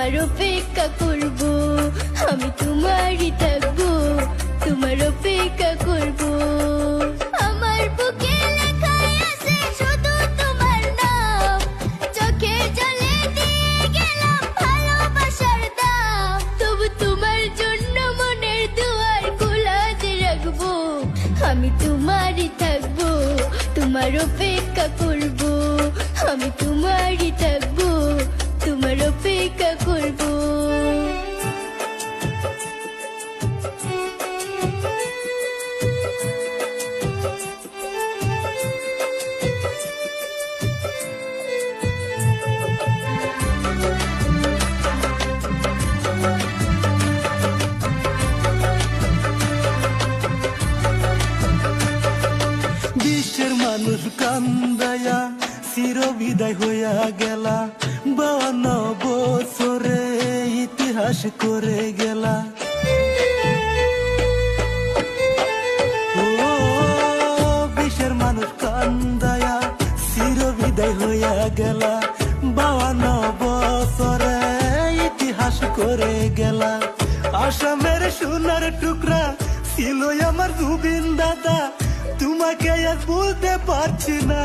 তোমার অপেক্ষা করব, আমি তোমারই থাকবো, তোমার অপেক্ষা করব। আমার বুকে লেখাই আছে শুধু তোমার নাম, চোখের জলে দিয়ে গেলাম ভালোবাসার দাম। তবু তোমার জন্য মনের দুয়ার খোলা যে রাখবো, আমি তোমারই থাকবো, তোমার অপেক্ষা করব, আমি তোমারই থাকবো, তোমার অপেক্ষা করব। বিশ্বের মানুষ কান্দায়া চির বিদায় হইয়া গেলা, 52 বছরে ইতিহাস করে গেলা। ও বিশ্বের মানুষ কান্দায়া চির বিদায় হইয়া গেলা, 52 বছরে ইতিহাস করে গেলা। আসামের সোনার টুকরা ছিল আমার জুবিন দাদা, তোমাকে আজ বলতে পারছি না।